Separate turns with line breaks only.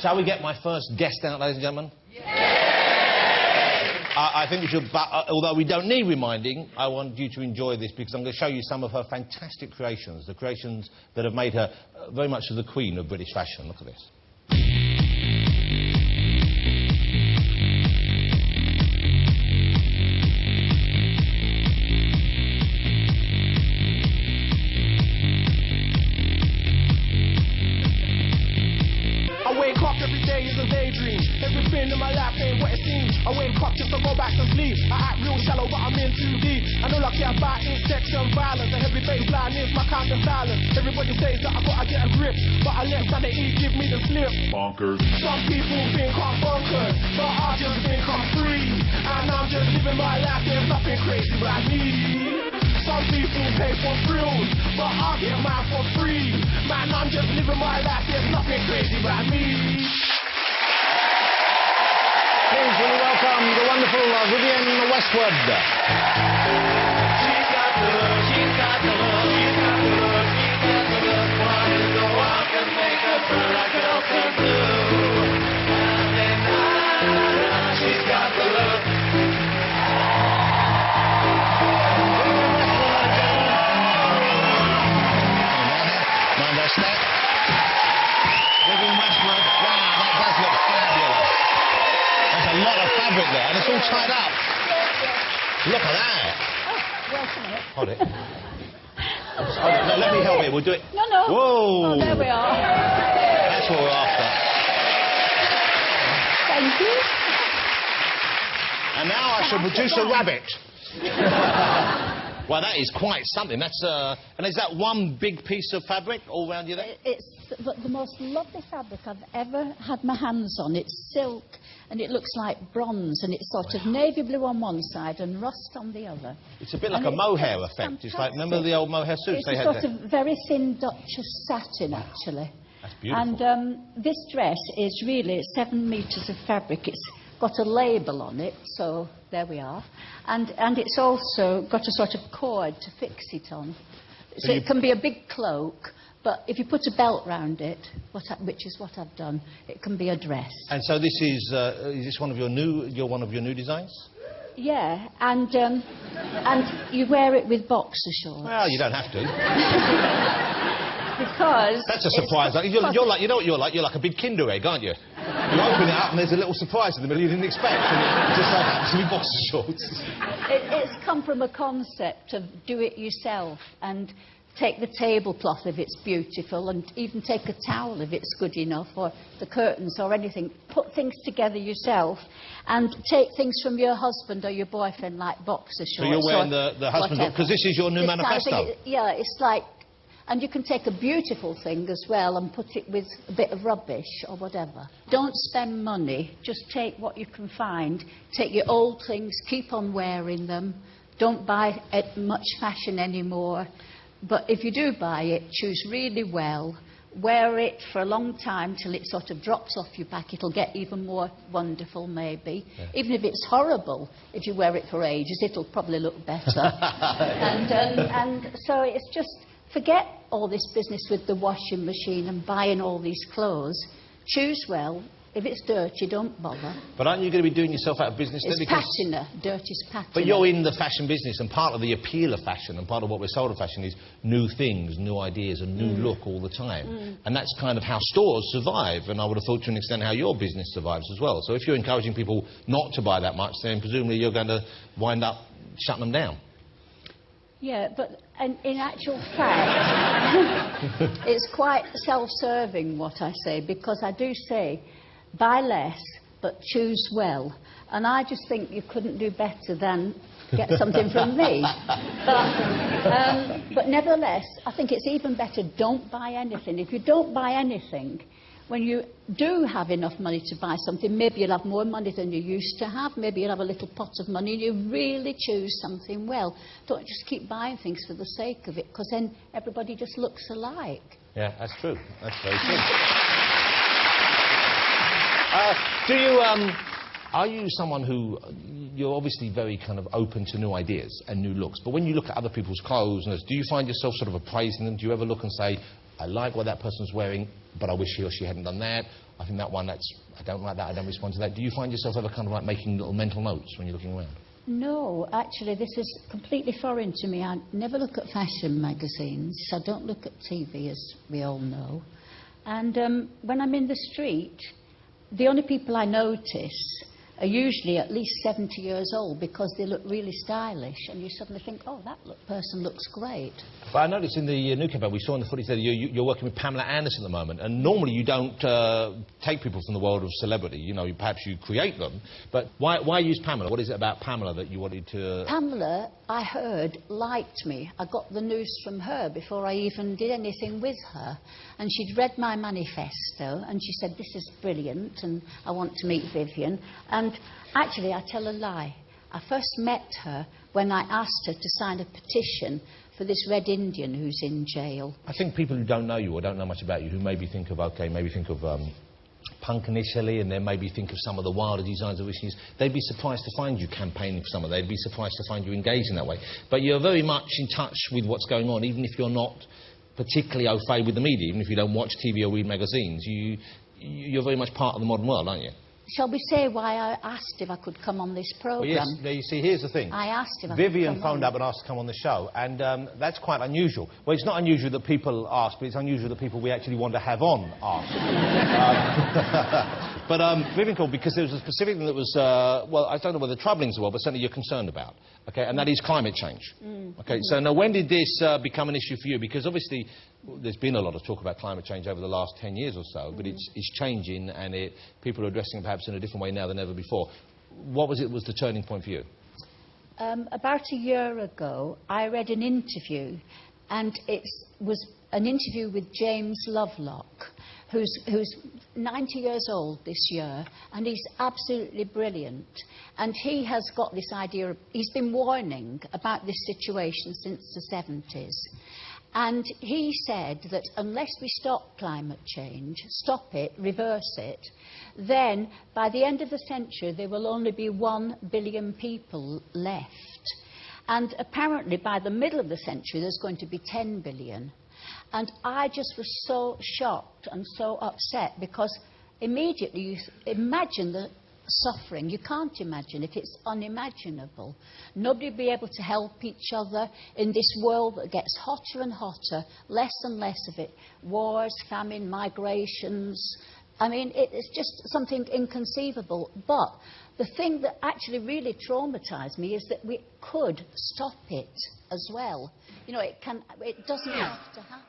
Shall we get my first guest out, ladies and gentlemen? I think we should, but although we don't need reminding, I want you to enjoy this because I'm going to show you some of her fantastic creations, the creations that have made her very much the queen of British fashion. Look at this.
Every day is a daydream. Everything in my life ain't what it seems. I wake up just to go back to sleep. I act real shallow, but I'm in too deep. I know I care about is sex and violence. And every baseline is my kind of silence. Everybody says that I gotta get a grip, but I let sanity give me the slip. Bonkers. Some people think I'm bonkers, but I just think I'm free. And I'm just living my life. There's nothing crazy about me. Some people pay for thrills, but I get mine for free. Man, I'm just living my life. There's nothing crazy about me.
Please, will you welcome the wonderful Vivienne Westwood.
She's got the look, she's got the look, she's got the look, she's got the look. Why you go out and make her burn like an open blue? And then she's got the look.
Step. Vivienne Westwood. Wow, that does look fabulous. There's a lot of fabric there, and it's all tied up. Look at that.
Oh, wait a minute.
Hold it. No, let me help you. We'll do it.
No, no.
Whoa.
Oh, there we are.
That's what we're after.
Thank you.
And now I shall produce a rabbit. Well, that is quite something. That's and is that one big piece of fabric all round you there?
It's the most lovely fabric I've ever had my hands on. It's silk, and it looks like bronze, and it's sort of navy blue on one side and rust on the other.
It's a bit like a mohair effect.
Fantastic.
It's like, remember the old mohair suits
it's
they
a
had
sort of very thin Duchess satin, actually.
That's beautiful.
And this dress is really 7 metres of fabric. It's got a label on it, so there we are. And it's also got a sort of cord to fix it on. So it can be a big cloak, but if you put a belt round it, which is what I've done, it can be a dress.
And so this is this one of your new designs?
Yeah, and you wear it with boxer shorts.
Well, you don't have to.
Because
that's a surprise. You're like, you know what you're like? You're like a big Kinder egg, aren't you? You open it up and there's a little surprise in the middle you didn't expect. And it just so happens to be boxer shorts.
It's come from a concept of do it yourself and take the tablecloth if it's beautiful and even take a towel if it's good enough, or the curtains or anything. Put things together yourself and take things from your husband or your boyfriend like boxer shorts.
So you're wearing the husband, because this is your new manifesto.
Yeah, it's like... And you can take a beautiful thing as well and put it with a bit of rubbish or whatever. Don't spend money. Just take what you can find. Take your old things, keep on wearing them. Don't buy much fashion anymore. But if you do buy it, choose really well. Wear it for a long time till it sort of drops off your back. It'll get even more wonderful, maybe. Yeah. Even if it's horrible, if you wear it for ages, it'll probably look better. and so it's just... Forget all this business with the washing machine and buying all these clothes. Choose well. If it's dirty, don't bother.
But aren't you going to be doing yourself out of business then?
It's patina. Dirty's patina.
But you're in the fashion business, and part of the appeal of fashion and part of what we're sold of fashion is new things, new ideas, a new look all the time. And that's kind of how stores survive, and I would have thought to an extent how your business survives as well. So if you're encouraging people not to buy that much, then presumably you're going to wind up shutting them down.
Yeah, but in actual fact, it's quite self-serving what I say, because I do say, buy less, but choose well. And I just think you couldn't do better than get something from me. But nevertheless, I think it's even better, don't buy anything. If you don't buy anything, when you do have enough money to buy something, maybe you'll have more money than you used to have, maybe you'll have a little pot of money, and you really choose something well. Don't just keep buying things for the sake of it, because then everybody just looks alike.
Yeah, that's true. That's very true. Are you someone who... You're obviously very kind of open to new ideas and new looks, but when you look at other people's clothes, do you find yourself sort of appraising them? Do you ever look and say, I like what that person's wearing, but I wish he or she hadn't done that. I think that one, I don't like that, I don't respond to that. Do you find yourself ever kind of like making little mental notes when you're looking around?
No, actually, this is completely foreign to me. I never look at fashion magazines. I don't look at TV, as we all know. And when I'm in the street, the only people I notice are usually at least 70 years old because they look really stylish, and you suddenly think, oh, that person looks great.
But I noticed in the new campaign, we saw in the footage that you're working with Pamela Anderson at the moment, and normally you don't take people from the world of celebrity. You know, perhaps you create them, but why use Pamela? What is it about Pamela that you wanted to...
Pamela, I heard, liked me. I got the news from her before I even did anything with her, and she'd read my manifesto, and she said, this is brilliant, and I want to meet Vivienne. And actually, I tell a lie. I first met her when I asked her to sign a petition for this Red Indian who's in jail.
I think people who don't know you or don't know much about you, who maybe think of, punk initially, and then maybe think of some of the wilder designs of issues, they'd be surprised to find you campaigning for some of them. They'd be surprised to find you engaged in that way. But you're very much in touch with what's going on, even if you're not particularly au fait with the media, even if you don't watch TV or read magazines. You're very much part of the modern world, aren't you?
Shall we say why I asked if I could come on this programme?
Well, yes, you see, here's the thing.
I asked if I
Vivienne
could come
phoned up and asked to come on the show, and that's quite unusual. Well, it's not unusual that people ask, but it's unusual that people we actually want to have on ask. But Vivienne called because there was a specific thing that was, well, I don't know whether troubling as well, but certainly you're concerned about, okay, and that is climate change. Okay, so now when did this become an issue for you? Because obviously there's been a lot of talk about climate change over the last 10 years or so, but it's changing, and people are addressing it perhaps in a different way now than ever before. What was the turning point for you?
About a year ago, I read an interview, and it was an interview with James Lovelock, who's 90 years old this year, and he's absolutely brilliant. And he has got this idea, he's been warning about this situation since the 70s. And he said that unless we stop climate change, stop it, reverse it, then by the end of the century there will only be 1 billion people left. And apparently by the middle of the century there's going to be 10 billion. And I just was so shocked and so upset, because immediately you imagine the suffering. You can't imagine it. It's unimaginable. Nobody will be able to help each other in this world that gets hotter and hotter, less and less of it. Wars, famine, migrations. I mean, it's just something inconceivable. But the thing that actually really traumatised me is that we could stop it as well. You know, it doesn't have to happen.